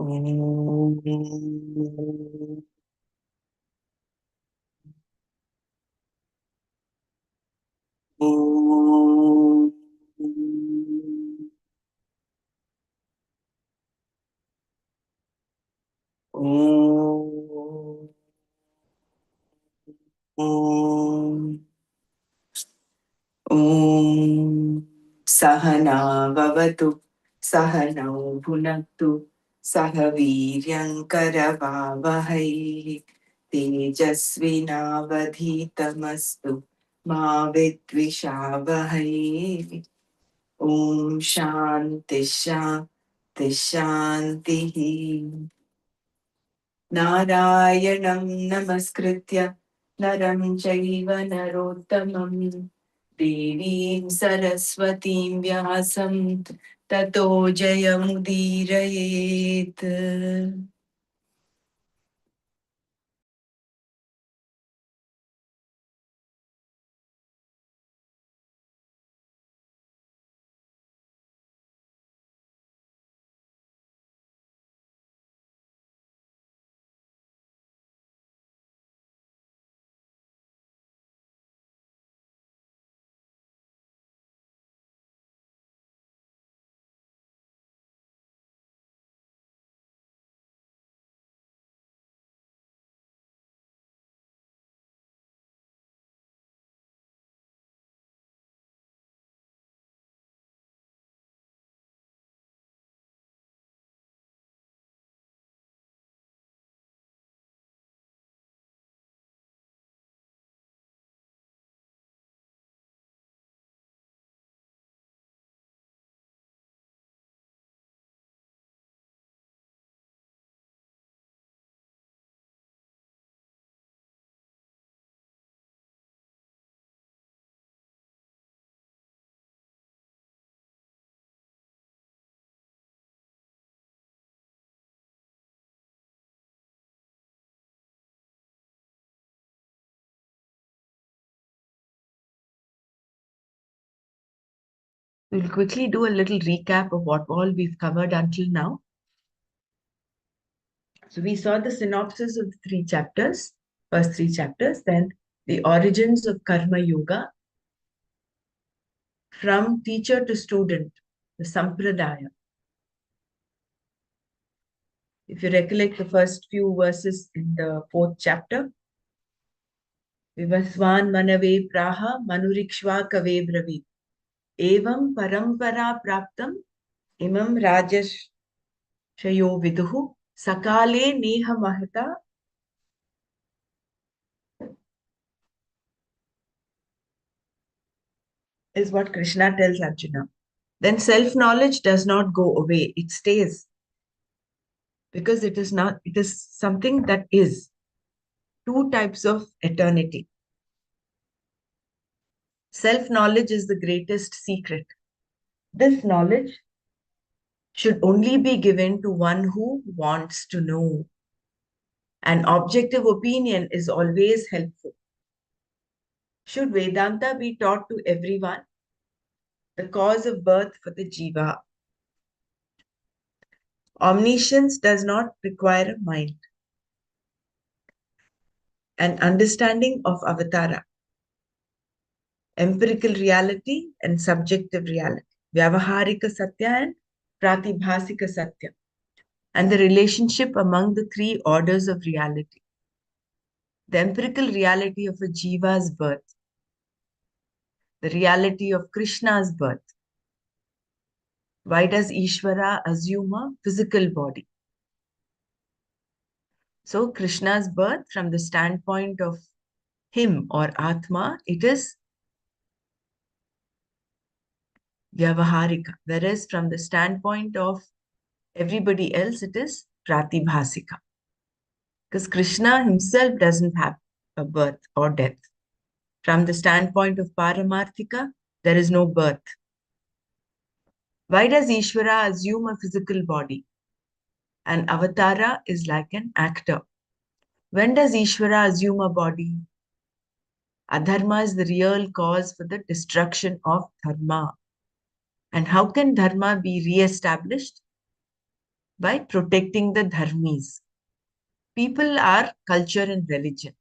Om. Om. Om. Om. Om. Sahana vavatu, sahanau bhunaktu, sahaviryankaravavahai, tejasvinavadhitamastu, ma vidvishavahai. Om Shanti Shanti Shanti. Narayanam Namaskritya Naram Chaiva Narottamam Devim Saraswatim Vyasam Tato Jayamudirayet. We'll quickly do a little recap of what all we've covered until now. So we saw the synopsis of the first three chapters, then the origins of Karma Yoga from teacher to student, the Sampradaya. If you recollect the first few verses in the fourth chapter, Vivaswan Manave Praha Manurikshva Kave Bravi Evam Parampara Praptam Imam Rajash Shayo Viduhu Sakale Neha Mahata is what Krishna tells Arjuna. Then self-knowledge does not go away, it stays. Because it is not, it is something that is. Two types of eternity. Self-knowledge is the greatest secret. This knowledge should only be given to one who wants to know. An objective opinion is always helpful. Should Vedanta be taught to everyone? The cause of birth for the jiva. Omniscience does not require a mind. An understanding of avatara. Empirical reality and subjective reality. Vyavaharika satya and pratibhasika satya. And the relationship among the three orders of reality. The empirical reality of a jiva's birth. The reality of Krishna's birth. Why does Ishvara assume a physical body? So Krishna's birth, from the standpoint of him or Atma, it is Vyavaharika. Whereas from the standpoint of everybody else, it is Pratibhasika. Because Krishna himself doesn't have a birth or death. From the standpoint of Paramarthika, there is no birth. Why does Ishvara assume a physical body? An avatara is like an actor. When does Ishvara assume a body? Adharma is the real cause for the destruction of dharma. And how can dharma be re-established? by protecting the dharmis. People are culture and religion.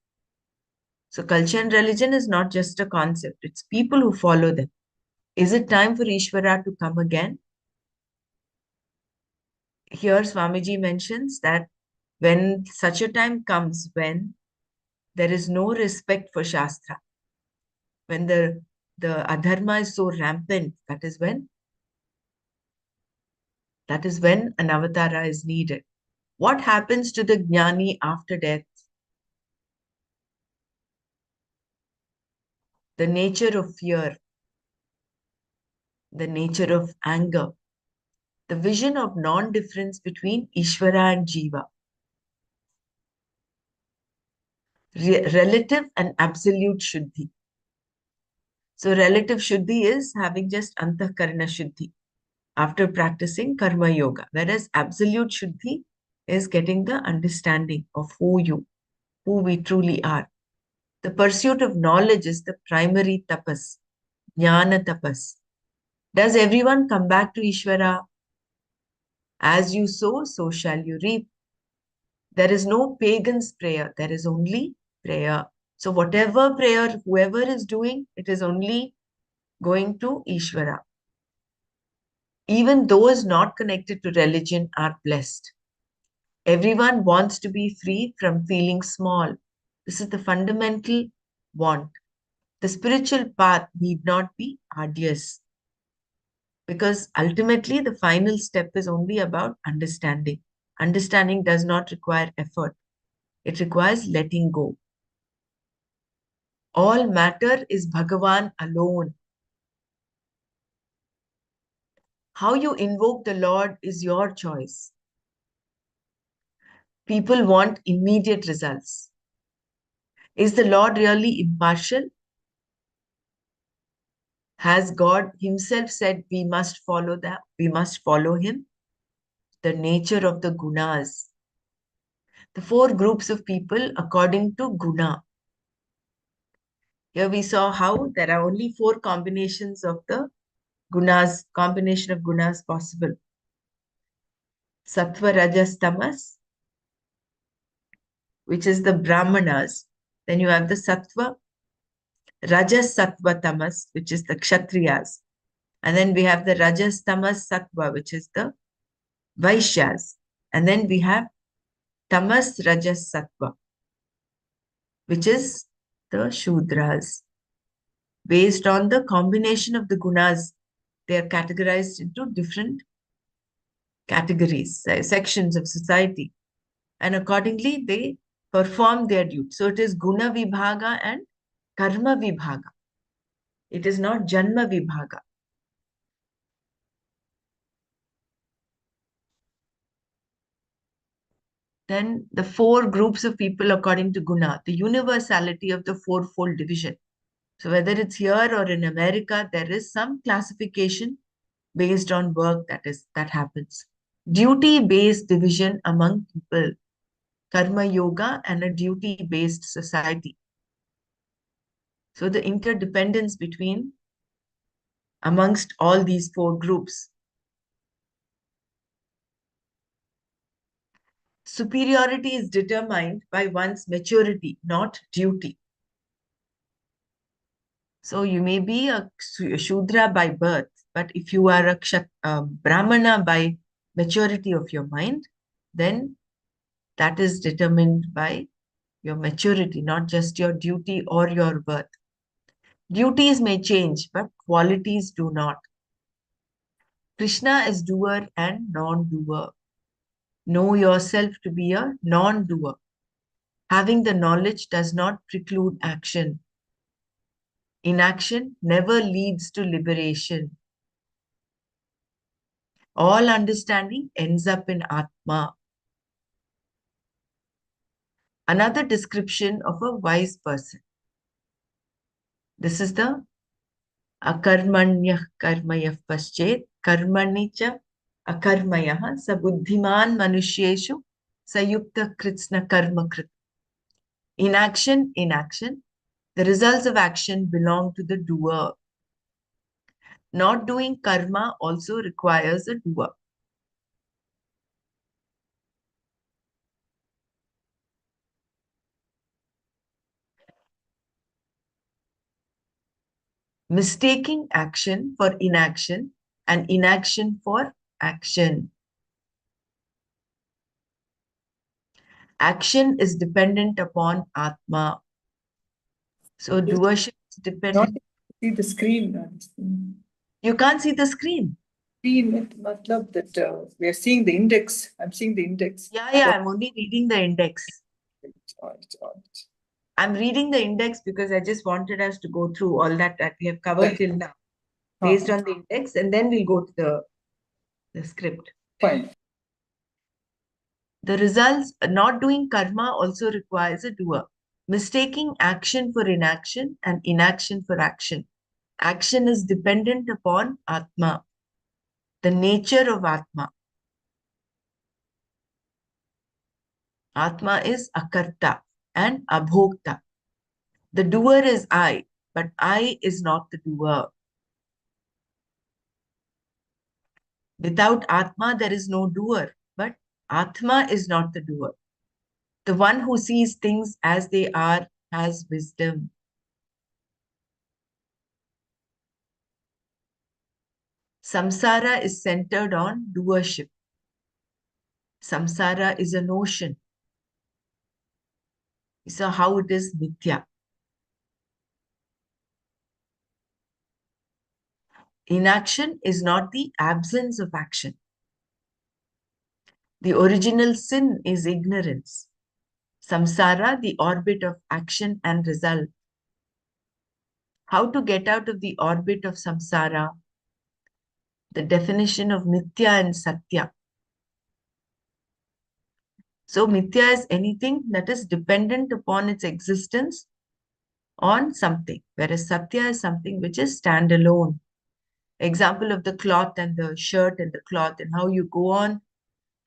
So, culture and religion is not just a concept, it's people who follow them. Is it time for Ishvara to come again? Here, Swamiji mentions that when such a time comes when there is no respect for Shastra, when the adharma is so rampant, that is when an avatara is needed. What happens to the jnani after death? The nature of fear, the nature of anger, the vision of non-difference between Ishvara and Jiva, relative and absolute Shuddhi. So relative Shuddhi is having just Antahkarana Shuddhi after practicing Karma Yoga, whereas absolute Shuddhi is getting the understanding of who we truly are. The pursuit of knowledge is the primary tapas, jnana tapas. Does everyone come back to Ishvara? As you sow, so shall you reap. There is no pagan's prayer, there is only prayer. So, whatever prayer whoever is doing, it is only going to Ishvara. Even those not connected to religion are blessed. Everyone wants to be free from feeling small. This is the fundamental want. The spiritual path need not be arduous because ultimately the final step is only about understanding. Understanding does not require effort, it requires letting go. All matter is Bhagavan alone. How you invoke the Lord is your choice. People want immediate results. Is the Lord really impartial? Has God Himself said we must follow that? We must follow Him? The nature of the gunas. The four groups of people according to guna. Here we saw how there are only four combinations of the gunas, combination of gunas possible. Sattva, Rajas, Tamas, which is the Brahmanas. Then you have the Sattva, Rajas, Sattva, Tamas, which is the Kshatriyas. And then we have the Rajas, Tamas, Sattva, which is the Vaishyas. And then we have Tamas, Rajas, Sattva, which is the Shudras. Based on the combination of the gunas, they are categorized into different categories, sections of society. And accordingly, they perform their duty. So it is Guna Vibhaga and Karma Vibhaga. It is not Janma Vibhaga. Then the four groups of people according to Guna, the universality of the fourfold division. So whether it's here or in America, there is some classification based on work that happens. Duty-based division among people, karma yoga and a duty-based society. So the interdependence between amongst all these four groups. Superiority is determined by one's maturity, not duty. So you may be a Shudra by birth, but if you are a Brahmana by maturity of your mind, then that is determined by your maturity, not just your duty or your birth. Duties may change, but qualities do not. Krishna is doer and non-doer. Know yourself to be a non-doer. Having the knowledge does not preclude action. Inaction never leads to liberation. All understanding ends up in Atma. Another description of a wise person. This is the akarmanyah karmayah paschet karmani cha akarmayah sabuddhiman manusyeshu sayukta kritsna karma krit. Inaction, inaction. The results of action belong to the doer. Not doing karma also requires a doer. mistaking action for inaction and inaction for action. Action is dependent upon Atma. So doership is Not dependent. see the screen. You can't see the screen. Screen, matlab that we are seeing the index. I'm seeing the index. Yeah, I'm only reading the index. It's on, it's on. I'm reading the index because I just wanted us to go through all that we have covered till now, based on the index, and then we'll go to the script. Fine. The results, not doing karma also requires a doer. Mistaking action for inaction and inaction for action. Action is dependent upon Atma, the nature of Atma. Atma is akarta and abhokta. The doer is I, but I is not the doer. Without Atma, there is no doer, but Atma is not the doer. The one who sees things as they are has wisdom. Samsara is centered on doership. Samsara is a notion. So how it is mithya. Inaction is not the absence of action. The original sin is ignorance. Samsara, the orbit of action and result. How to get out of the orbit of samsara? The definition of mithya and satya. So mithya is anything that is dependent upon its existence on something, whereas satya is something which is standalone. Example of the cloth and the shirt and the cloth, and how you go on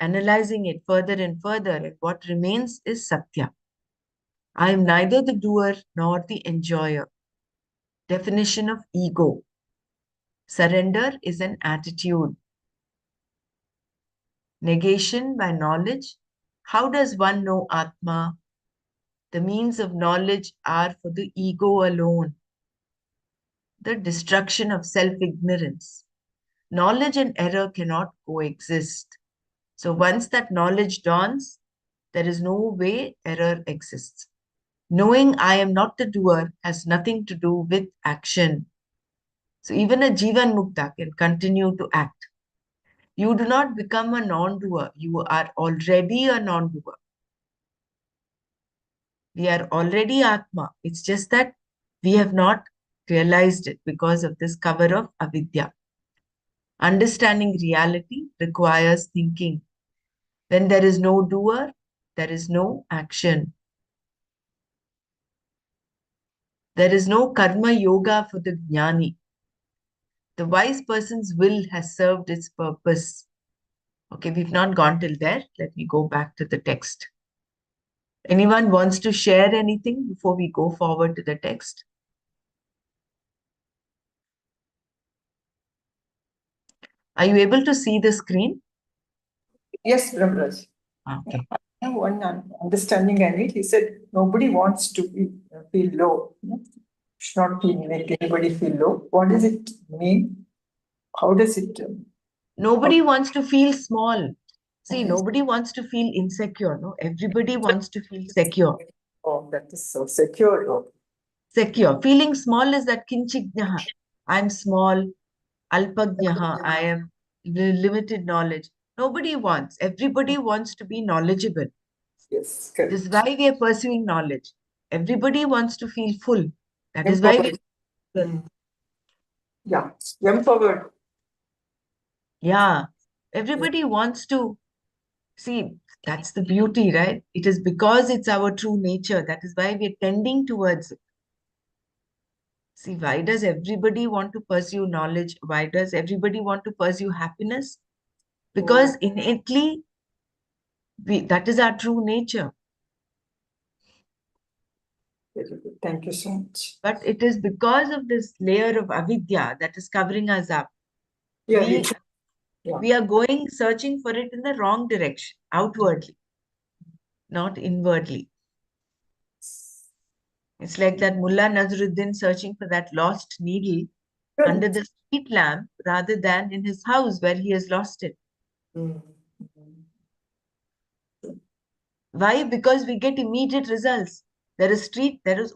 analyzing it further and further, and what remains is satya. I am neither the doer nor the enjoyer. Definition of ego. Surrender is an attitude. Negation by knowledge. How does one know Atma? The means of knowledge are for the ego alone. The destruction of self-ignorance. Knowledge and error cannot coexist. So once that knowledge dawns, there is no way error exists. Knowing I am not the doer has nothing to do with action. So even a Jivan Mukta can continue to act. You do not become a non-doer. You are already a non-doer. We are already Atma. It's just that we have not realized it because of this cover of avidya. Understanding reality requires thinking. When there is no doer, there is no action. There is no karma yoga for the jnani. The wise person's will has served its purpose. Okay, we've not gone till there. Let me go back to the text. Anyone wants to share anything before we go forward to the text? Are you able to see the screen? Yes, Brahmaraj. Okay. I have one understanding I need. He said nobody wants to feel low. Should not make anybody feel low. What does it mean? How does it? Nobody wants to feel small. See, nobody wants to feel insecure. No, everybody wants to feel secure. Oh, that is so secure. Oh. Secure. Feeling small is that kinchignaha. I'm small. Alpagnaha. I am limited knowledge. Nobody wants. Everybody wants to be knowledgeable. Yes, This is correct. why we are pursuing knowledge. Everybody wants to feel full. That is why Empowered. Yeah, empowered. yeah, everybody wants to see. That's the beauty, right? It is because it's our true nature. That is why we are tending towards it. See, why does everybody want to pursue knowledge? Why does everybody want to pursue happiness? Because innately, that is our true nature. Very good. Thank you so much. But it is because of this layer of avidya that is covering us up. Yeah, We are going searching for it in the wrong direction, outwardly, not inwardly. It's like that Mullah Nazruddin searching for that lost needle under the street lamp rather than in his house where he has lost it. Mm. Why? Because we get immediate results. There is street, there is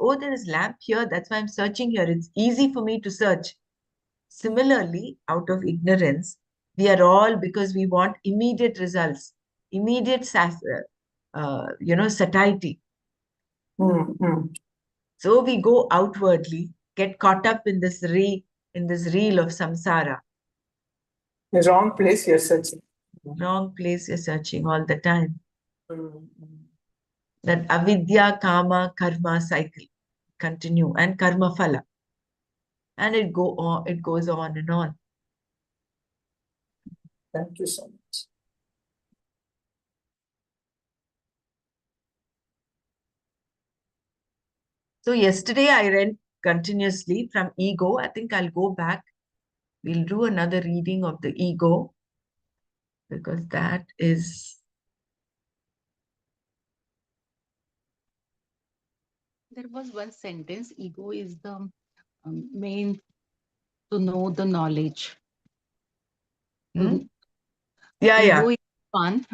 lamp here. That's why I'm searching here. It's easy for me to search. Similarly, out of ignorance, we are all because we want immediate results, immediate satiety. Mm. Mm. So we go outwardly, get caught up in in this reel of samsara. The wrong place you're searching. Wrong place you're searching all the time. Mm. That avidya, kama, karma cycle continue and karma phala. And it goes on and on. Thank you so much. So yesterday I read continuously from ego. I think I'll go back. We'll do another reading of the ego because that is There was one sentence: ego is the main to know the knowledge. hmm? To, Yeah. ego is one.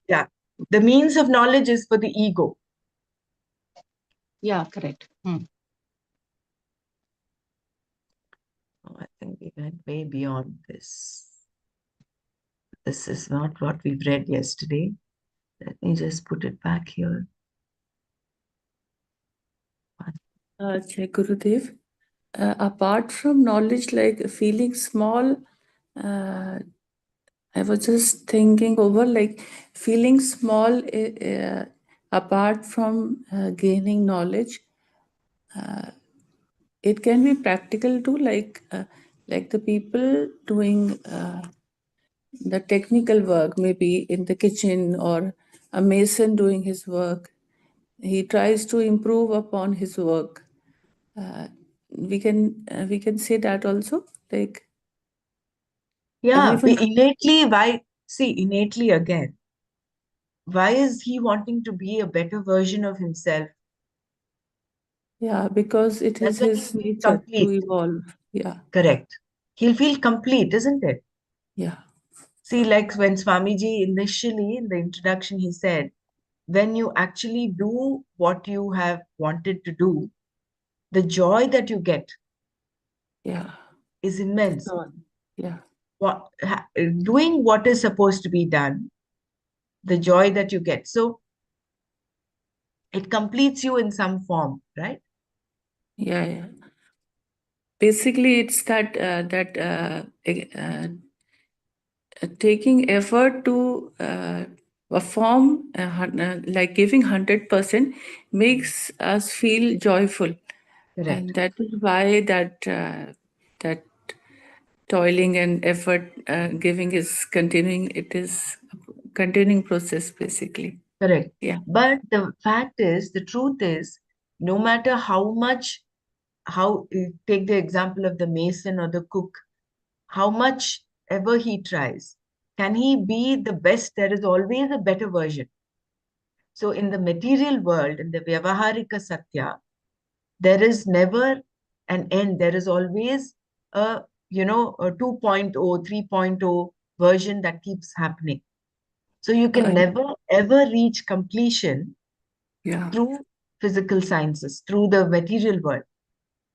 Yeah. The means of knowledge is for the ego. Yeah, correct. Oh, I think we went way beyond this. This is not what we've read yesterday. Let me just put it back here. Jai Gurudev. Apart from knowledge, like feeling small, I was just thinking over like feeling small, apart from gaining knowledge, it can be practical too, like the people doing the technical work, maybe in the kitchen, or a mason doing his work. He tries to improve upon his work. We can say that also, like Yeah, everyone. innately again. Why is he wanting to be a better version of himself? Yeah, because it That's is when he'll his feel nature to complete. evolve. Yeah, Correct. He'll feel complete, isn't it? yeah, See, like when Swamiji initially in the introduction, he said, when you actually do what you have wanted to do, the joy that you get yeah. is The immense. joy. Yeah, Doing what is supposed to be done, the joy that you get. So it completes you in some form, right? yeah, yeah. Basically, it's taking effort to perform, like giving 100% makes us feel joyful, Correct. and that is why that toiling and effort giving is continuing. It is a continuing process, basically. Correct. Yeah, But the truth is, no matter how much, take the example of the mason or the cook, how much ever he tries, can he be the best? There is always a better version. So in the material world, in the Vyavaharika Satya, there is never an end. There is always a 2.0, 3.0 version that keeps happening. So you can uh, never ever reach completion yeah, through physical sciences, through the material world.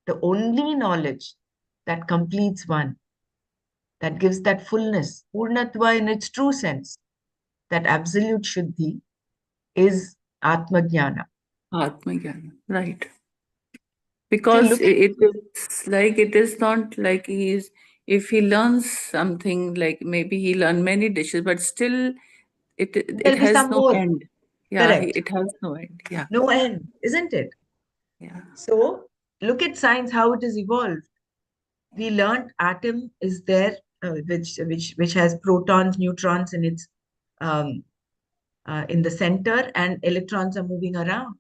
The only knowledge that completes one, that gives that fullness, Purnatva in its true sense, that absolute Shuddhi, is Atma Jnana. Atmagyan, right? See, Because look at it is like it is not like he is. If he learns something, like maybe he learn many dishes, but still it there'll be has some no more. end. Yeah, Correct. it has no end. Yeah, No end, isn't it? yeah, So look at science, how it has evolved. We learned atom is there, which has protons, neutrons um, in the center, and electrons are moving around.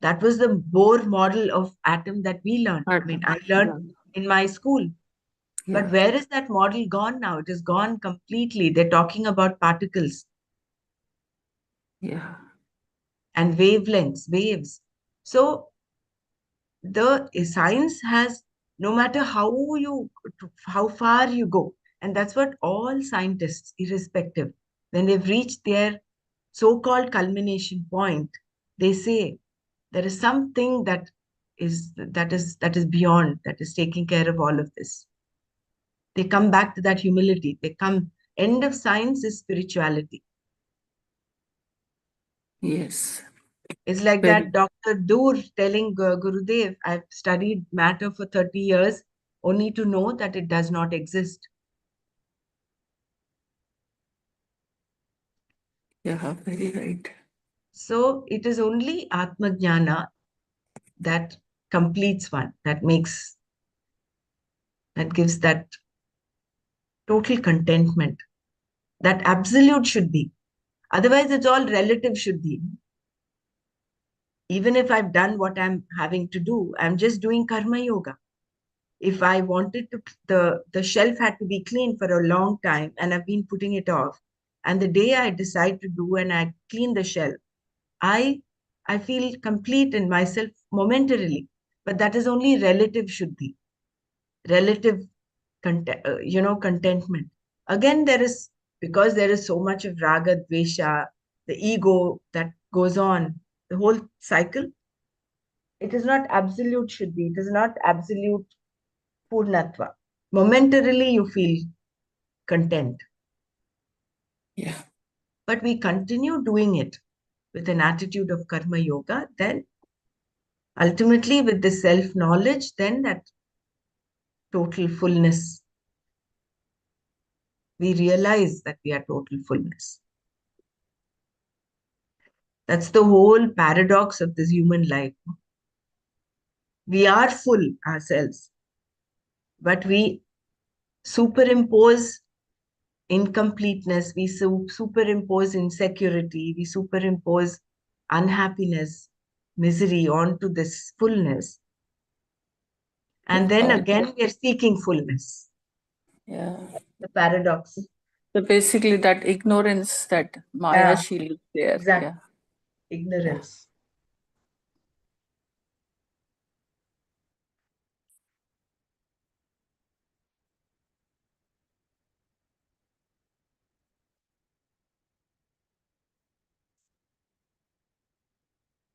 That was the Bohr model of atom that we learned. I mean, Atom. I learned Yeah, in my school. But yeah, where is that model gone now? It is gone completely. They're talking about particles yeah, and wavelengths, waves. So the science has no matter how far you go. And that's what all scientists, irrespective, when they've reached their so-called culmination point, they say there is something that is beyond, that is taking care of all of this. They come back to that humility. End of science is spirituality. Yes. It's like Very. that Dr. Dur telling Gurudev, I've studied matter for 30 years only to know that it does not exist. Yeah, very right. So it is only Atma Jnana that completes one, that gives that total contentment, that absolute Shuddhi. Otherwise, it's all relative Shuddhi. Even if I've done what I'm having to do, I'm just doing karma yoga. If I wanted to, the shelf had to be clean for a long time and I've been putting it off. And the day I decide to do and I clean the shelf, I I feel complete in myself momentarily. But that is only relative Shuddhi, relative contentment. Again, because there is so much of raga, dvesha, the ego that goes on, the whole cycle. It is not absolute Shuddhi. It is not absolute Purnatva. Momentarily, you feel content, Yeah. but we continue doing it with an attitude of karma yoga, then ultimately with the self knowledge, then that total fullness, we realize that we are total fullness. That's the whole paradox of this human life. We are full ourselves, but we superimpose incompleteness, we superimpose insecurity, we superimpose unhappiness, misery onto this fullness. And then again, we are seeking fullness. Yeah. The paradox. So basically, that ignorance, that Maya Yeah, shield is there. exactly. Yeah. Ignorance.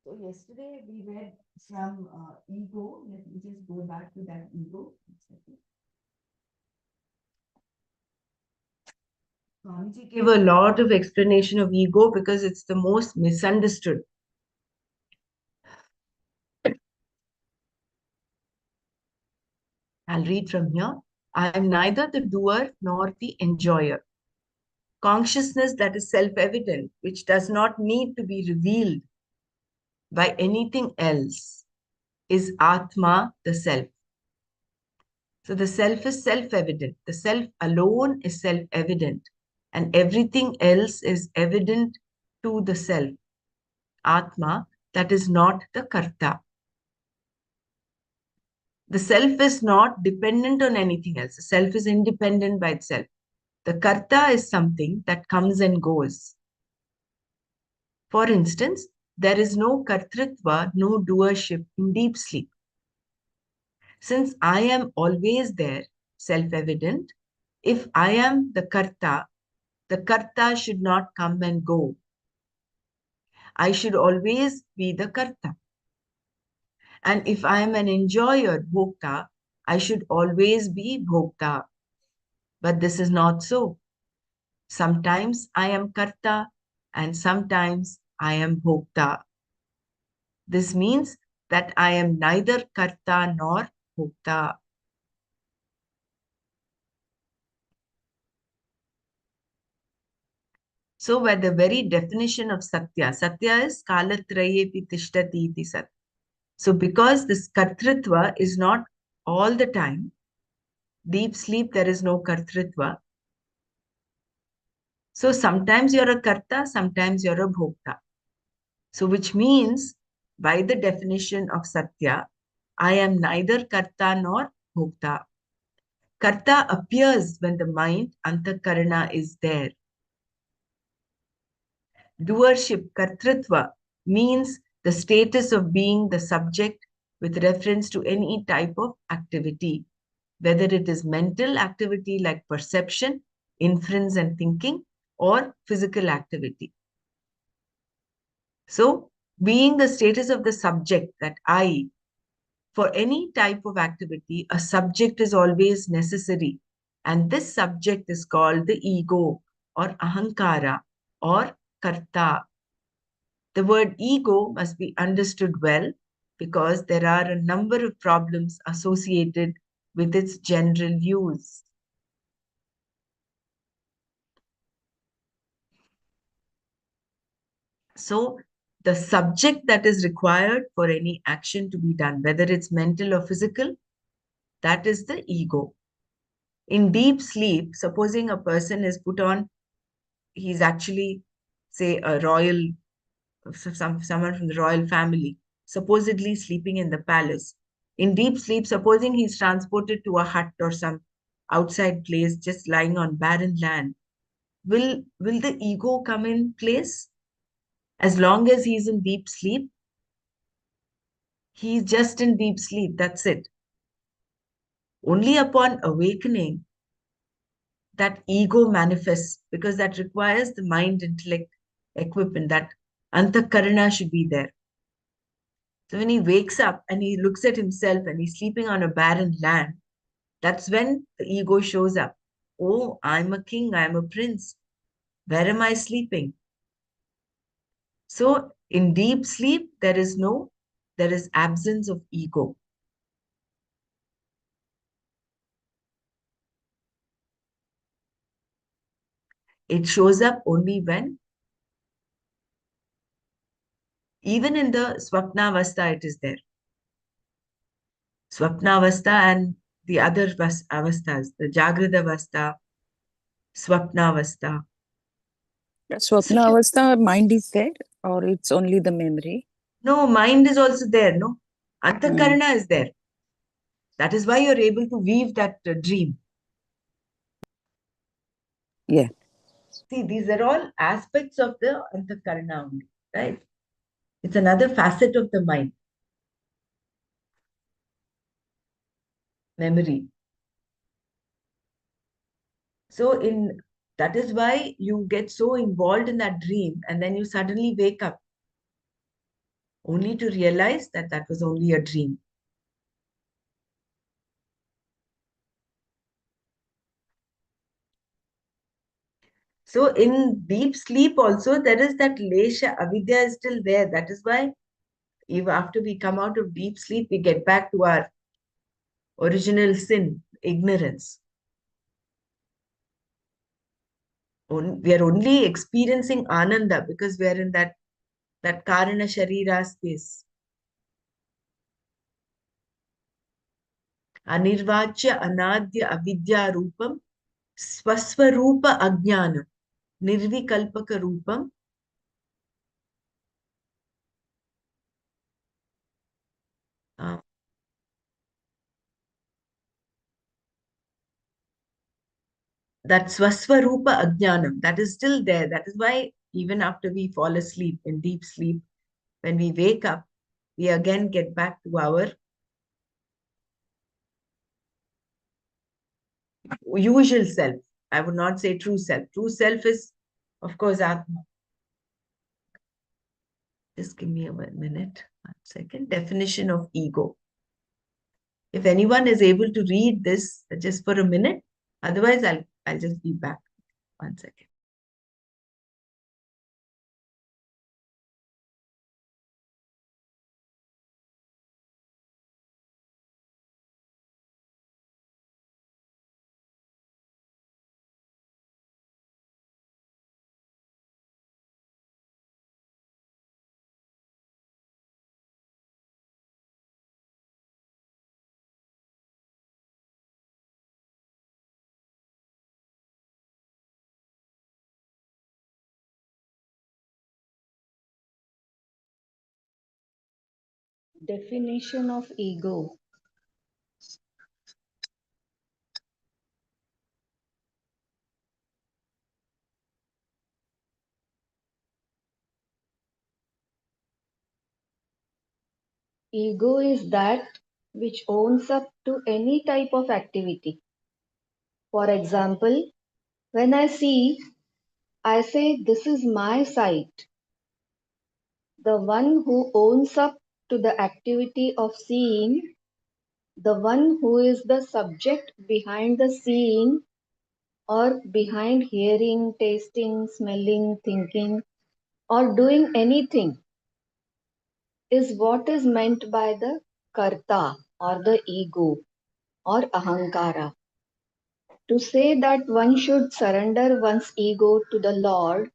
So yesterday we read from ego. Let me just go back to that ego. Swamiji gave a lot of explanation of ego because it's the most misunderstood. I'll read from here. I am neither the doer nor the enjoyer. Consciousness that is self-evident, which does not need to be revealed by anything else, is Atma, the self. So the self is self-evident. The self alone is self-evident. And everything else is evident to the self, Atma, that is not the Karta. The self is not dependent on anything else. The self is independent by itself. The Karta is something that comes and goes. For instance, there is no Kartritva, no doership in deep sleep. Since I am always there, self-evident, if I am the Karta should not come and go. I should always be the Karta. And if I am an enjoyer, Bhokta, I should always be Bhokta. But this is not so. Sometimes I am Karta and sometimes I am Bhokta. This means that I am neither Karta nor Bhokta. So, by the very definition of Satya, Satya is Kalatrayepi Tishtati iti Sat. So, because this Kartritva is not all the time, deep sleep, there is no Kartritva. So, sometimes you're a Karta, sometimes you're a Bhokta. So, which means, by the definition of Satya, I am neither Karta nor Bhokta. Karta appears when the mind, Antakarana, is there. Doership, Kartritva, means the status of being the subject with reference to any type of activity, whether it is mental activity like perception, inference, and thinking, or physical activity. So, being the status of the subject, that I, for any type of activity, a subject is always necessary. And this subject is called the ego or ahankara or karta. The word ego must be understood well because there are a number of problems associated with its general use. So, the subject that is required for any action to be done, whether it's mental or physical, that is the ego. In deep sleep, supposing a person is put on, he's actually, say, a royal, someone from the royal family, supposedly sleeping in the palace. In deep sleep, supposing he's transported to a hut or some outside place, just lying on barren land, will the ego come in place? As long as he's in deep sleep, he's just in deep sleep. That's it. Only upon awakening, that ego manifests because that requires the mind intellect equipment, that antakarana should be there. So when he wakes up and he looks at himself and he's sleeping on a barren land, that's when the ego shows up. Oh, I'm a king, I'm a prince. Where am I sleeping? So in deep sleep, there is absence of ego. It shows up only when, even in the swapnavastha, it is there. Swapnavastha and the other avasthas, the Jagrada Avastha, Swapnavastha. Swapna Avastha, mind is there, or it's only the memory? No, mind is also there, no? Antakarana is there. That is why you're able to weave that dream. Yeah. See, these are all aspects of the Antakarana only, right? It's another facet of the mind. Memory. So that is why you get so involved in that dream and then you suddenly wake up only to realize that that was only a dream. So in deep sleep also, there is that lesha, avidya is still there. That is why if after we come out of deep sleep, we get back to our original sin, ignorance. We are only experiencing ananda because we are in that karana sharira space. Anirvachya anadya avidya rupam swaswarupa ajnanam nirvikalpaka rupam that swaswarupa ajnanam, that is still there. That is why even after we fall asleep in deep sleep, when we wake up, we again get back to our usual self. I would not say true self. True self is, of course, Atma. Just give me a minute, 1 second. Definition of ego. If anyone is able to read this just for a minute, otherwise I'll just be back. 1 second. Definition of ego. Ego is that which owns up to any type of activity. For example, when I see, I say this is my sight. The one who owns up to the activity of seeing, the one who is the subject behind the seeing or behind hearing, tasting, smelling, thinking, or doing anything, is what is meant by the karta or the ego or ahankara. To say that one should surrender one's ego to the Lord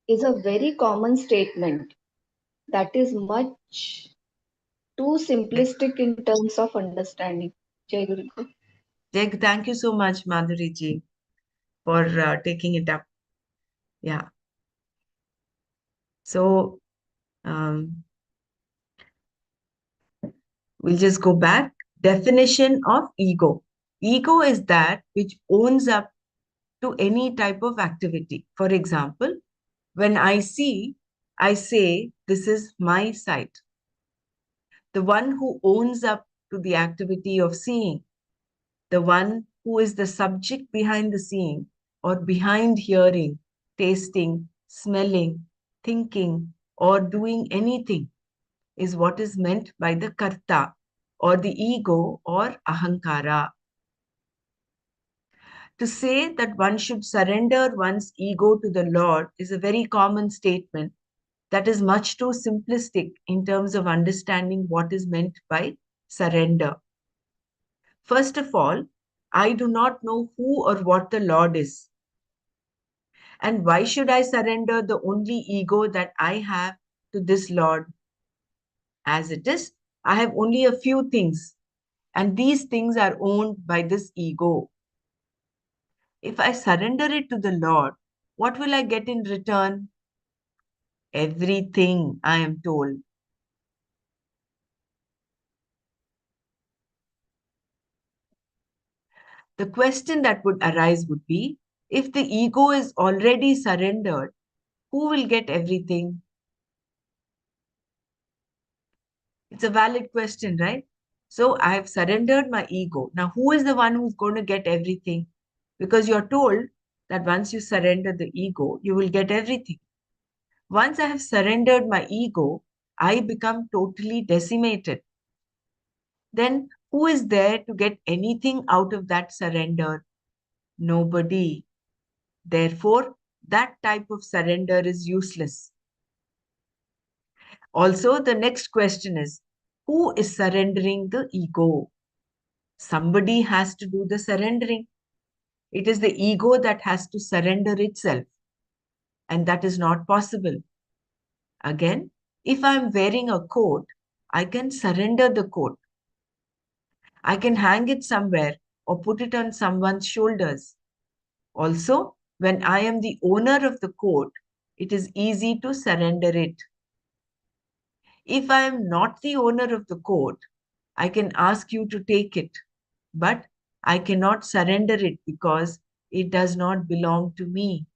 is a very common statement that is much too simplistic in terms of understanding. Jai Guru. Thank you so much, Madhuri ji, for taking it up. Yeah. So um, we'll just go back. Definition of ego. Ego is that which owns up to any type of activity. For example, when I see, I say, this is my sight. The one who owns up to the activity of seeing, the one who is the subject behind the seeing or behind hearing, tasting, smelling, thinking, or doing anything is what is meant by the karta or the ego or ahankara. To say that one should surrender one's ego to the Lord is a very common statement that is much too simplistic in terms of understanding what is meant by surrender. First of all, I do not know who or what the Lord is. And why should I surrender the only ego that I have to this Lord? As it is, I have only a few things, and these things are owned by this ego. If I surrender it to the Lord, what will I get in return? Everything, I am told. The question that would arise would be, if the ego is already surrendered, who will get everything? It's a valid question, right? So I have surrendered my ego. Now, who is the one who's going to get everything? Because you're told that once you surrender the ego, you will get everything. Once I have surrendered my ego, I become totally decimated. Then who is there to get anything out of that surrender? Nobody. Therefore, that type of surrender is useless. Also, the next question is, who is surrendering the ego? Somebody has to do the surrendering. It is the ego that has to surrender itself, and that is not possible. Again, if I'm wearing a coat, I can surrender the coat. I can hang it somewhere or put it on someone's shoulders. Also, when I am the owner of the coat, it is easy to surrender it. If I am not the owner of the coat, I can ask you to take it, but I cannot surrender it because it does not belong to me.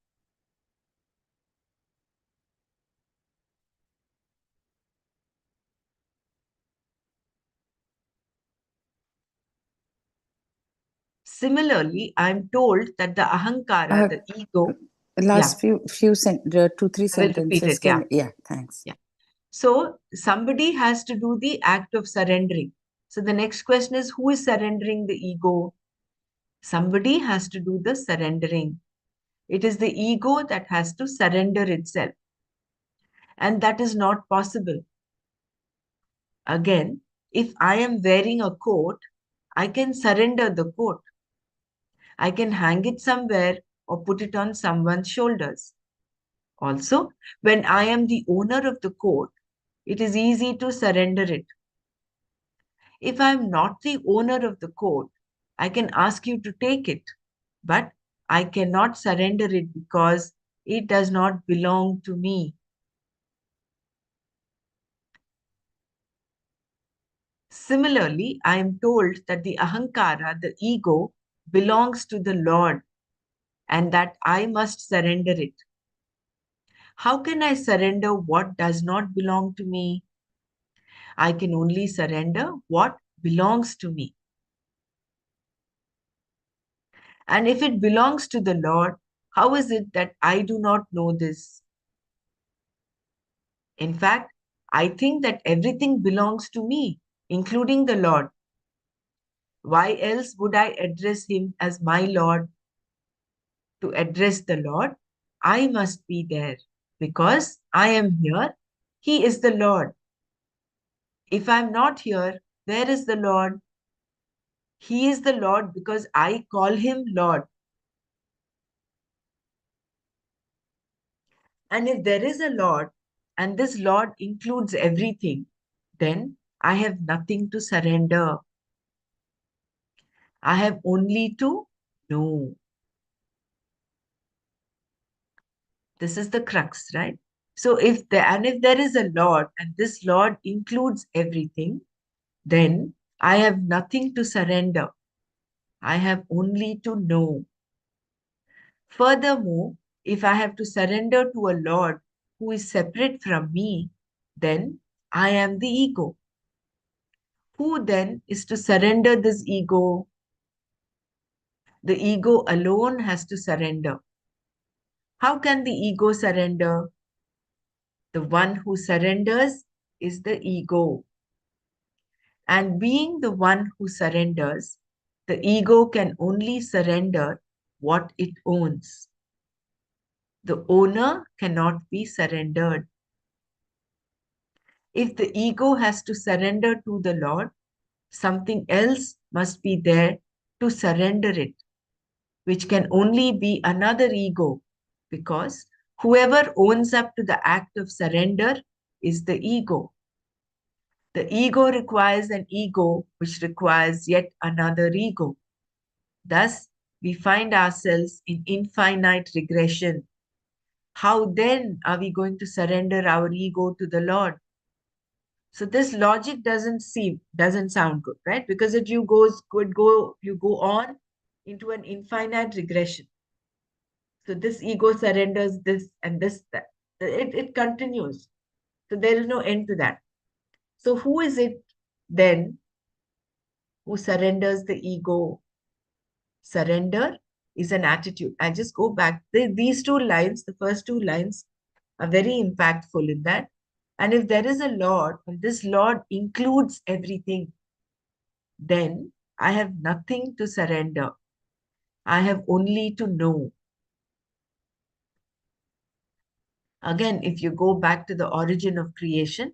Similarly, I'm told that the ahankara, the ego, Last few 2-3 I will repeat sentences it. Yeah. yeah, thanks. Yeah. So somebody has to do the act of surrendering. So the next question is, who is surrendering the ego? Somebody has to do the surrendering. It is the ego that has to surrender itself. And that is not possible. Again, if I am wearing a coat, I can surrender the coat. I can hang it somewhere or put it on someone's shoulders. Also, when I am the owner of the coat, it is easy to surrender it. If I am not the owner of the coat, I can ask you to take it, but I cannot surrender it because it does not belong to me. Similarly, I am told that the ahankara, the ego, belongs to the Lord and that I must surrender it. How can I surrender what does not belong to me? I can only surrender what belongs to me. And if it belongs to the Lord, how is it that I do not know this? In fact, I think that everything belongs to me, including the Lord. Why else would I address him as my Lord? To address the Lord, I must be there. Because I am here, he is the Lord. If I'm not here, where is the Lord? He is the Lord because I call him Lord. And if there is a Lord, and this Lord includes everything, then I have nothing to surrender. I have only to know. This is the crux, right? So if there is a Lord, and this Lord includes everything, then I have nothing to surrender. I have only to know. Furthermore, if I have to surrender to a Lord who is separate from me, then I am the ego. Who then is to surrender this ego? The ego alone has to surrender. How can the ego surrender? The one who surrenders is the ego. And being the one who surrenders, the ego can only surrender what it owns. The owner cannot be surrendered. If the ego has to surrender to the Lord, something else must be there to surrender it, which can only be another ego, because whoever owns up to the act of surrender is the ego. The ego requires an ego, which requires yet another ego. Thus, we find ourselves in infinite regression. How then are we going to surrender our ego to the Lord? So this logic doesn't sound good, right? Because you go on into an infinite regression. So this ego surrenders this and this, that. It continues. So there is no end to that. So who is it then who surrenders the ego? Surrender is an attitude. I just go back. These two lines, the first two lines, are very impactful in that. And if there is a Lord, and this Lord includes everything, then I have nothing to surrender. I have only to know. Again, if you go back to the origin of creation,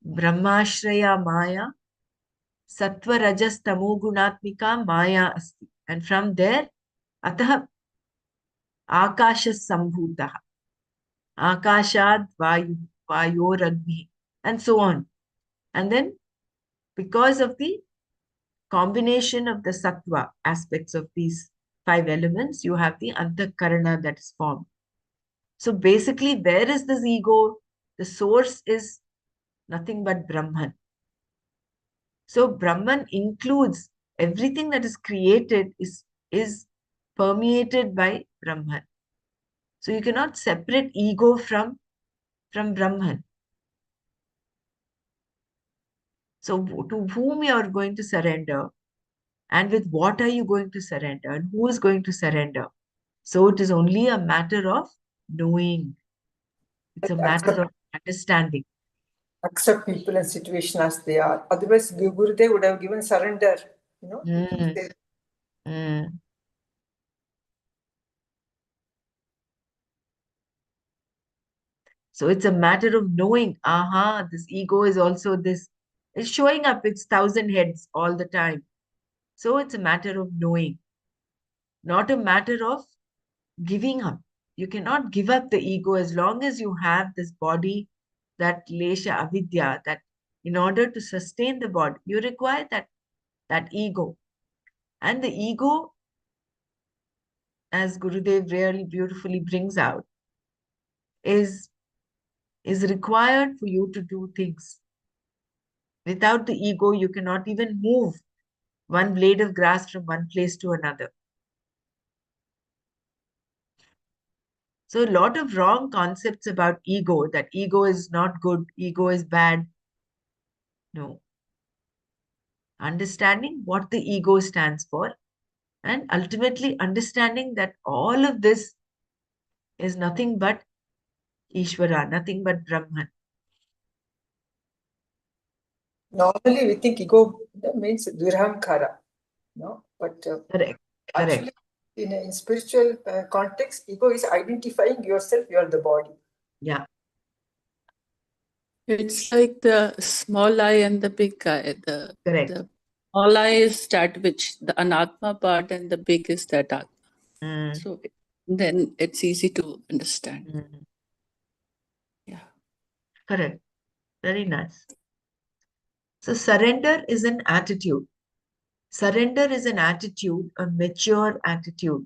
Brahmashraya Maya, Sattva Rajas Tamo Gunatmika Maya Asti. And from there, Atah Akashas Sambhutaha, Akashad Vayoragni, and so on. And then, because of the combination of the sattva aspects of these five elements, you have the antakarana that is formed. So basically, where is this ego? The source is nothing but Brahman. So Brahman includes everything that is created is permeated by Brahman. So you cannot separate ego from Brahman. So to whom you are going to surrender, and with what are you going to surrender, and who is going to surrender? So it is only a matter of knowing. It's a matter of understanding. Accept people and situation as they are. Otherwise, Gurudev would have given surrender. Mm, mm. So it's a matter of knowing, aha, this ego is also this. It's showing up its thousand heads all the time. So it's a matter of knowing, not a matter of giving up. You cannot give up the ego as long as you have this body, that lesha avidya, that in order to sustain the body, you require that ego. And the ego, as Gurudev really beautifully brings out, is required for you to do things. Without the ego, you cannot even move one blade of grass from one place to another. So a lot of wrong concepts about ego, that ego is not good, ego is bad, No. Understanding what the ego stands for, and ultimately understanding that all of this is nothing but Ishvara, nothing but Brahman. Normally, we think ego means Durahamkara, no? But Correct. actually, in spiritual context, ego is identifying yourself, you are the body. Yeah. It's like the small I and the big I. Correct. The small I is that which the anatma part, and the big is that atma. Mm. So then it's easy to understand. Mm. Yeah. Correct. Very nice. So surrender is an attitude. Surrender is an attitude, a mature attitude.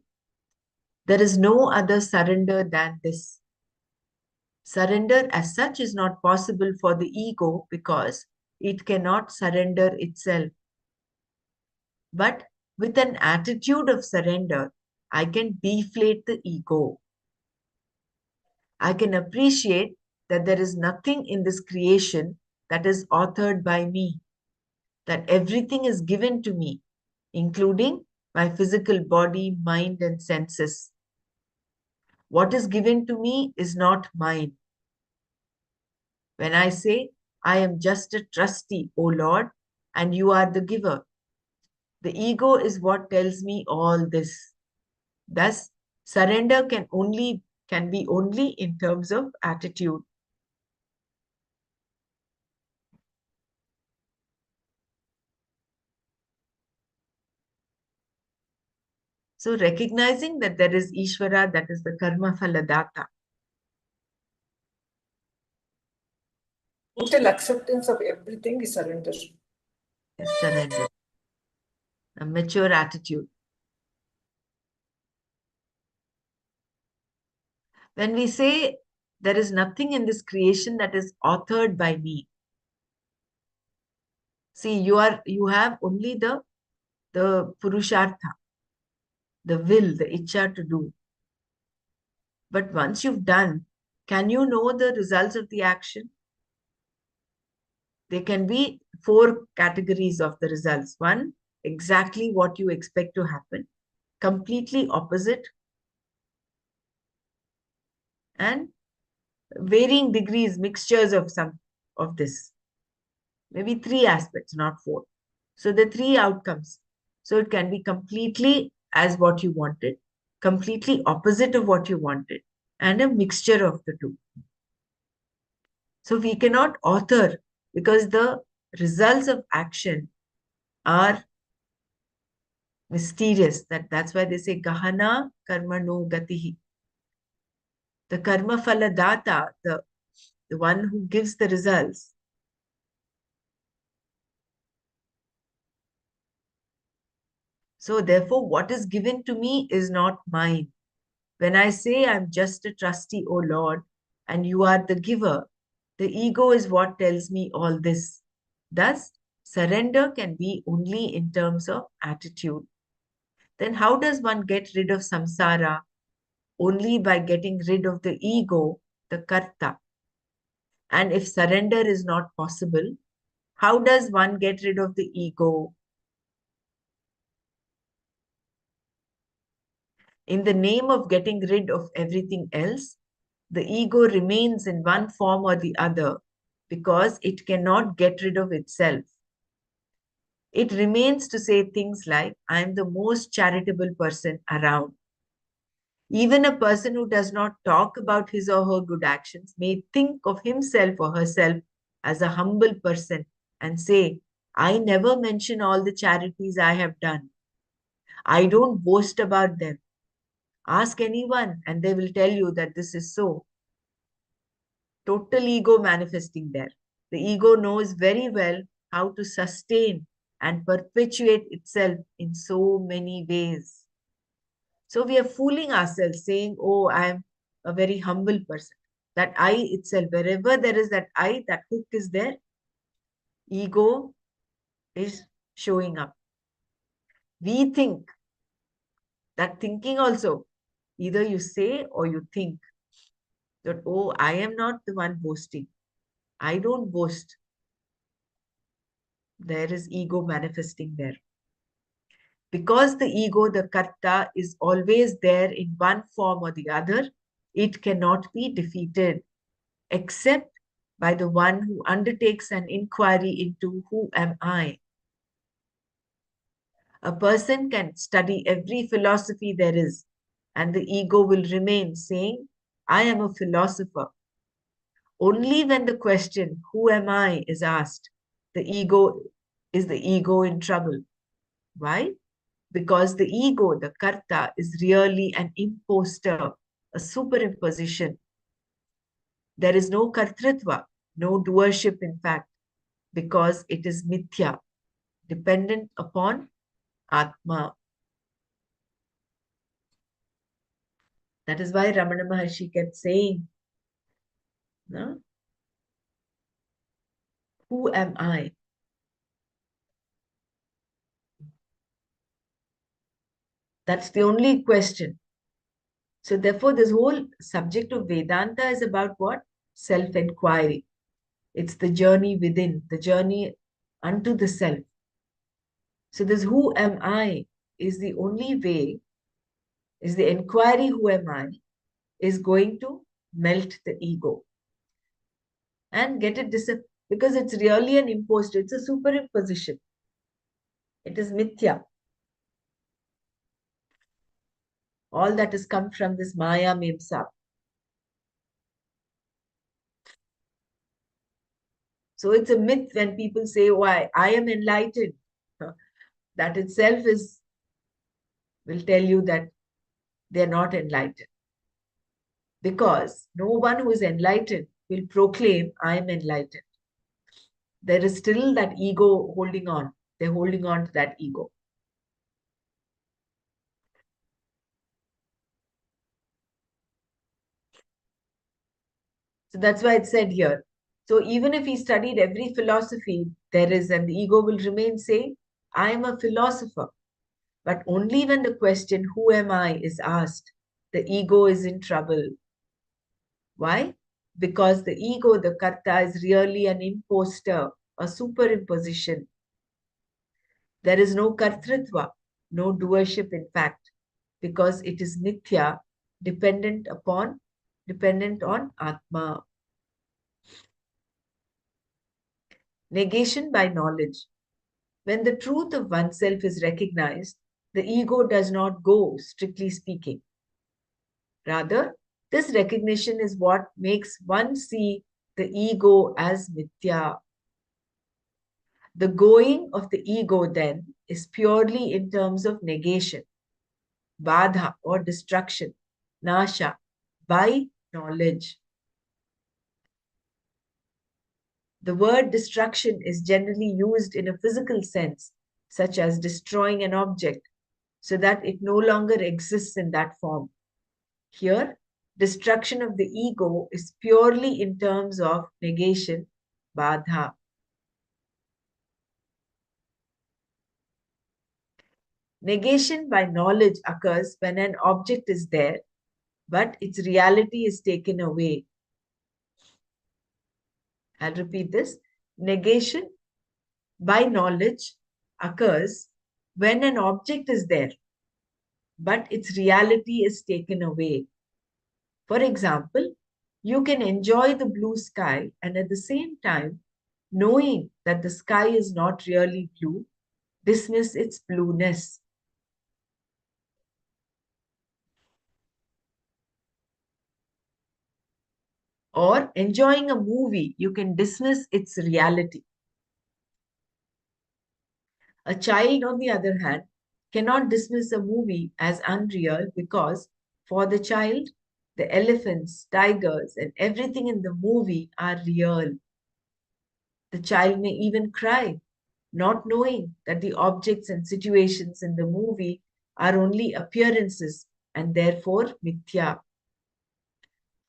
There is no other surrender than this. Surrender as such is not possible for the ego because it cannot surrender itself. But with an attitude of surrender, I can deflate the ego. I can appreciate that there is nothing in this creation that is authored by me, that everything is given to me, including my physical body, mind, and senses. What is given to me is not mine. When I say, I am just a trustee, O Lord, and you are the giver, the ego is what tells me all this. Thus, surrender can be only in terms of attitude. So recognizing that there is Ishvara, that is the karma phaladata. Total acceptance of everything is surrender. Is surrender. A mature attitude. When we say there is nothing in this creation that is authored by me. See, you have only the purushartha, the will, the ichcha to do. But once you've done, can you know the results of the action? There can be 4 categories of the results. One, exactly what you expect to happen. Completely opposite. And varying degrees, mixtures of some of this. Maybe 3 aspects, not 4. So the 3 outcomes. So it can be completely as what you wanted, completely opposite of what you wanted, and a mixture of the two. So we cannot author because the results of action are mysterious. That's why they say Gahana Karma no Gatihi. The Karma Phaladata, the one who gives the results. So therefore, what is given to me is not mine. When I say I'm just a trustee, O Lord, and you are the giver, the ego is what tells me all this. Thus, surrender can be only in terms of attitude. Then how does one get rid of samsara? Only by getting rid of the ego, the karta. And if surrender is not possible, how does one get rid of the ego? In the name of getting rid of everything else, the ego remains in one form or the other because it cannot get rid of itself. It remains to say things like, I am the most charitable person around. Even a person who does not talk about his or her good actions may think of himself or herself as a humble person and say, I never mention all the charities I have done. I don't boast about them. Ask anyone and they will tell you that this is so. Total ego manifesting there. The ego knows very well how to sustain and perpetuate itself in so many ways. So we are fooling ourselves saying, oh, I'm a very humble person. That I itself, wherever there is that I, that hook is there, ego is showing up. We think that thinking also, either you say or you think that, oh, I am not the one boasting. I don't boast. there is ego manifesting there. Because the ego, the karta, is always there in one form or the other, it cannot be defeated except by the one who undertakes an inquiry into who am I. A person can study every philosophy there is, and the ego will remain saying, I am a philosopher. Only when the question, who am I, is asked, the ego is the ego in trouble. Why? Because the ego, the karta, is really an imposter, a superimposition. There is no kartritva, no doership in fact, because it is mithya, dependent upon Atma. That is why Ramana Maharshi kept saying, no? Who am I? That's the only question. So therefore, this whole subject of Vedanta is about what? Self-inquiry. It's the journey within, the journey unto the self. So this who am I is the only way, is the inquiry who am I, is going to melt the ego and get it because it's really an imposture, it's a superimposition. It is mithya. All that has come from this Maya Memsa. So it's a myth when people say, why I am enlightened. That itself will tell you that they're not enlightened. Because no one who is enlightened will proclaim, I am enlightened. There is still that ego holding on. They're holding on to that ego. So that's why it's said here. So even if he studied every philosophy there is, and the ego will remain saying, I am a philosopher. But only when the question, who am I, is asked, the ego is in trouble. Why? Because the ego, the karta, is really an imposter, a superimposition. There is no kartritva, no doership in fact, because it is mithya, dependent on Atma. Negation by knowledge. When the truth of oneself is recognized, the ego does not go, strictly speaking. Rather, this recognition is what makes one see the ego as mithya. The going of the ego then is purely in terms of negation, badha or destruction, nasha, by knowledge. The word destruction is generally used in a physical sense, such as destroying an object so that it no longer exists in that form. Here, destruction of the ego is purely in terms of negation, badha. Negation by knowledge occurs when an object is there, but its reality is taken away. I'll repeat this. Negation by knowledge occurs when an object is there, but its reality is taken away. For example, you can enjoy the blue sky and at the same time, knowing that the sky is not really blue, dismiss its blueness. Or enjoying a movie, you can dismiss its reality. A child, on the other hand, cannot dismiss a movie as unreal because for the child, the elephants, tigers, and everything in the movie are real. The child may even cry, not knowing that the objects and situations in the movie are only appearances and therefore mithya.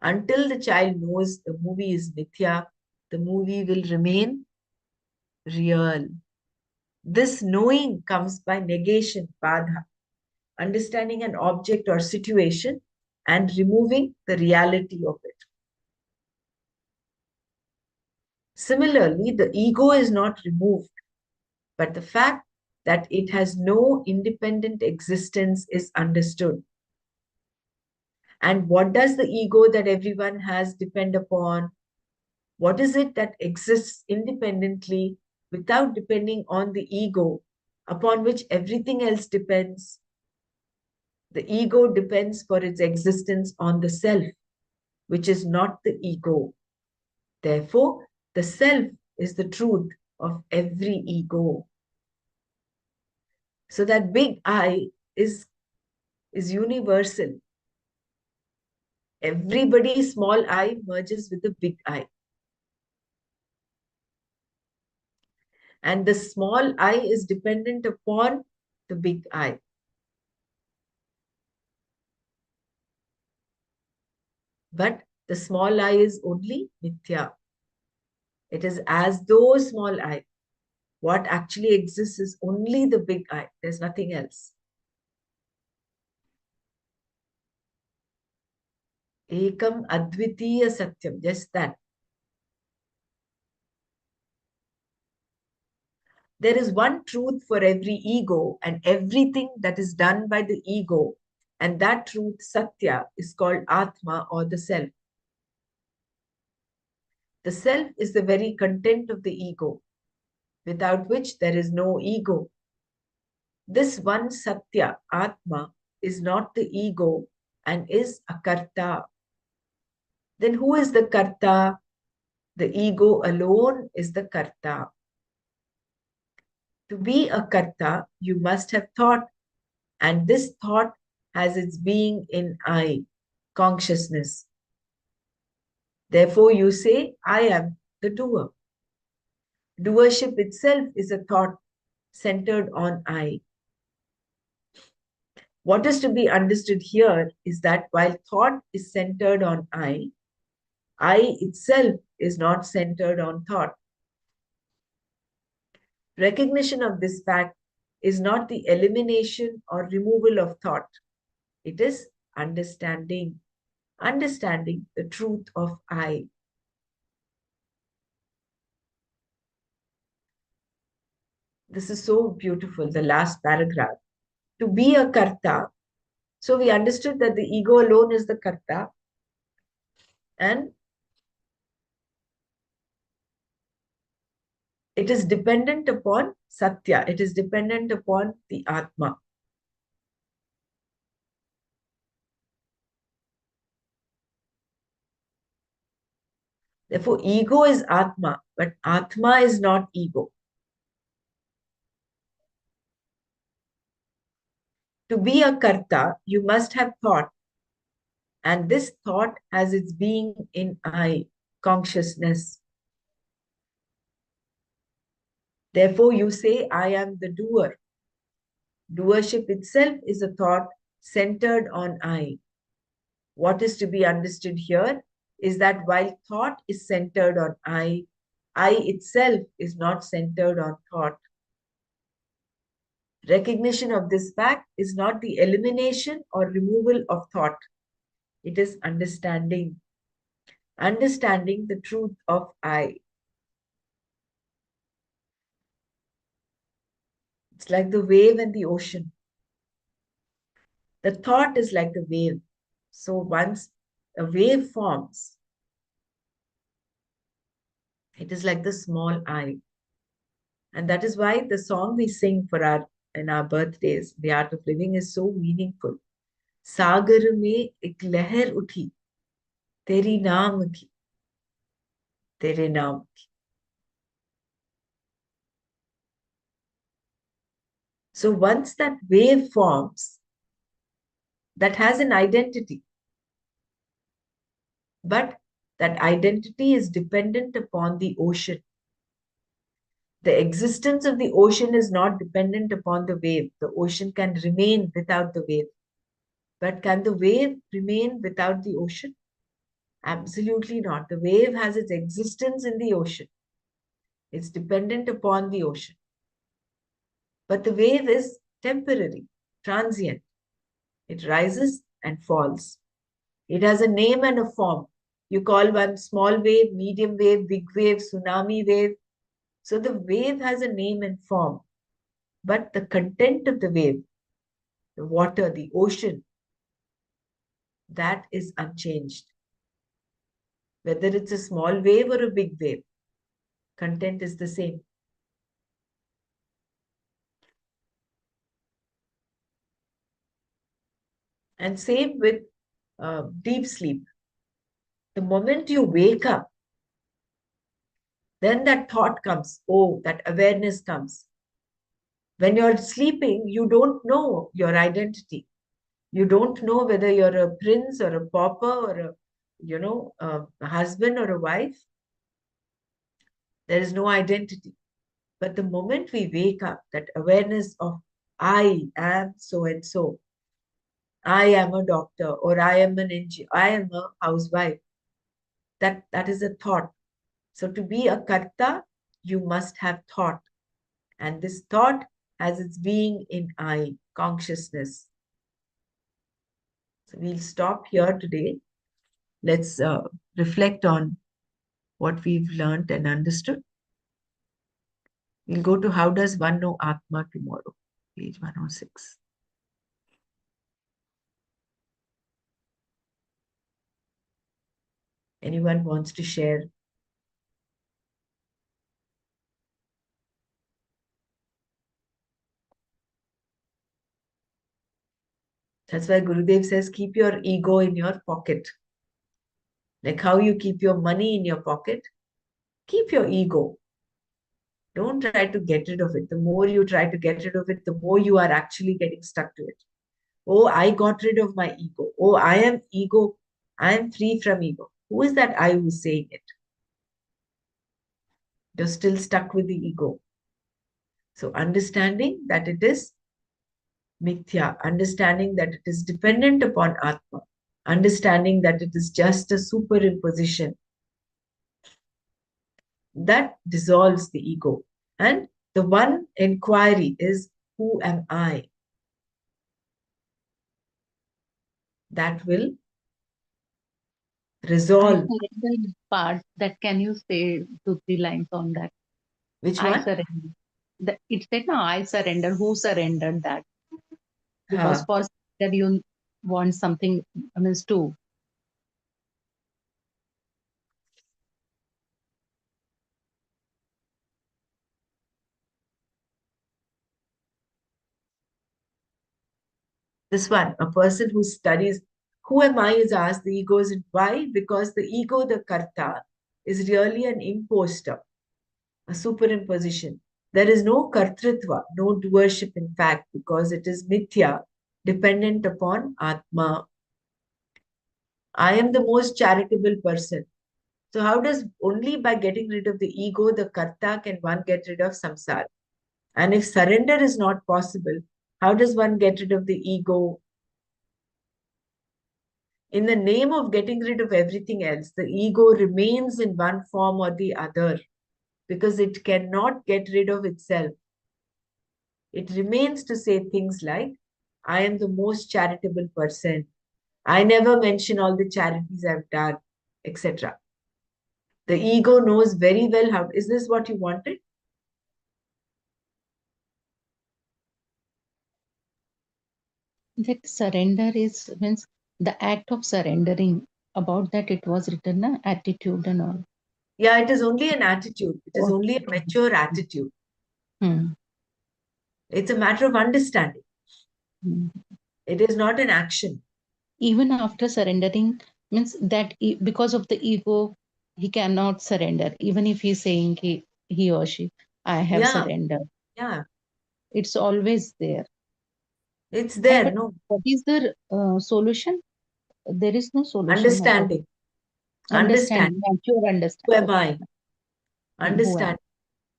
Until the child knows the movie is mithya, the movie will remain real. This knowing comes by negation, badha, understanding an object or situation and removing the reality of it. Similarly, the ego is not removed, but the fact that it has no independent existence is understood. And what does the ego that everyone has depend upon? What is it that exists independently without depending on the ego, upon which everything else depends? The ego depends for its existence on the self, which is not the ego. Therefore, the self is the truth of every ego. So that big I is universal. Everybody's small I merges with the big I. And the small I is dependent upon the big I. But the small I is only mithya. It is as though small I. What actually exists is only the big I. There's nothing else. Ekam advitiya satyam. Just that. There is one truth for every ego and everything that is done by the ego. And that truth, Satya, is called Atma or the self. The self is the very content of the ego, without which there is no ego. This one Satya, Atma, is not the ego and is a karta. Then who is the karta? The ego alone is the karta. To be a karta, you must have thought, and this thought has its being in I, consciousness. Therefore, you say, I am the doer. Doership itself is a thought centered on I. What is to be understood here is that while thought is centered on I itself is not centered on thought. Recognition of this fact is not the elimination or removal of thought. It is understanding the truth of I. This is so beautiful, the last paragraph. To be a karta, so we understood that the ego alone is the karta, and it is dependent upon Satya, it is dependent upon the Atma. Therefore, ego is Atma, but Atma is not ego. To be a karta, you must have thought, and this thought has its being in I, consciousness. Therefore, you say, I am the doer. Doership itself is a thought centered on I. What is to be understood here is that while thought is centered on I itself is not centered on thought. Recognition of this fact is not the elimination or removal of thought. It is understanding the truth of I. It's like the wave and the ocean. The thought is like the wave. So once a wave forms, it is like the small I. And that is why the song we sing in our birthdays, The Art of Living, is so meaningful. सागर में एक लहर उठी तेरी नाम की, तेरे नाम की. So once that wave forms, that has an identity, but that identity is dependent upon the ocean. The existence of the ocean is not dependent upon the wave. The ocean can remain without the wave. But can the wave remain without the ocean? Absolutely not. The wave has its existence in the ocean. It's dependent upon the ocean. But the wave is temporary, transient. It rises and falls. It has a name and a form. You call one small wave, medium wave, big wave, tsunami wave. So the wave has a name and form. But the content of the wave, the water, the ocean, that is unchanged. Whether it's a small wave or a big wave, content is the same. And same with deep sleep. The moment you wake up, then that thought comes, oh, that awareness comes. When you're sleeping, you don't know your identity. You don't know whether you're a prince or a pauper or a husband or a wife. There is no identity. But the moment we wake up, that awareness of I am so and so, I am a doctor, or I am an engineer, I am a housewife. That is a thought. So to be a karta, you must have thought. And this thought has its being in I, consciousness. So we'll stop here today. Let's reflect on what we've learned and understood. We'll go to how does one know Atma tomorrow, page 106. Anyone wants to share? That's why Gurudev says, keep your ego in your pocket. Like how you keep your money in your pocket, keep your ego. Don't try to get rid of it. The more you try to get rid of it, the more you are actually getting stuck to it. Oh, I got rid of my ego. Oh, I am ego. I am free from ego. Who is that I who's saying it? You're still stuck with the ego. So understanding that it is mithya, understanding that it is dependent upon Atma, understanding that it is just a superimposition, that dissolves the ego. And the one inquiry is, who am I? That will I resolve. surrender part that can you say 2, 3 lines on that? Which I one? surrender. It said no, I surrender. Who surrendered that? Because Ha. for surrender you want something means too. This one, a person who studies, who am I is asked, the ego is why? Because the ego, the karta, is really an imposter, a superimposition. There is no kartritva, no doership in fact, because it is mithya, dependent upon Atma. I am the most charitable person. So how does only by getting rid of the ego, the karta, can one get rid of samsara? And if surrender is not possible, how does one get rid of the ego? In the name of getting rid of everything else, the ego remains in one form or the other because it cannot get rid of itself. It remains to say things like, I am the most charitable person. I never mention all the charities I've done, etc. The ego knows very well how. Is this what you wanted? That surrender is means the act of surrendering. About that it was written, attitude and all. Yeah, it is only an attitude. It is Oh. only a mature attitude. Hmm. It's a matter of understanding. Hmm. It is not an action. Even after surrendering means that because of the ego he cannot surrender even if he's saying he or she I have Yeah, surrendered, yeah. it's always there. It's And there. but No. what is the solution? There is no solution about Understanding. understanding, Understanding. mature Who understanding. am I? Who am Understand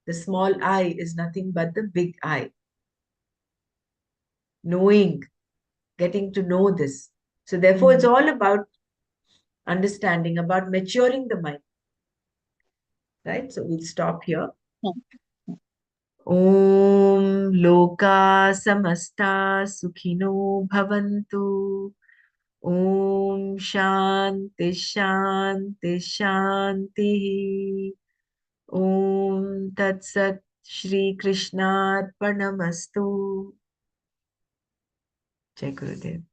the small I is nothing but the big I. Knowing, getting to know this. So therefore, it's all about understanding, about maturing the mind. Right? So we'll stop here. Om Loka Samasta Sukhino Bhavantu. Om Shanti Shanti Shanti. Om Tat Sat Shri Krishnarpanamastu. Jai Gurudev.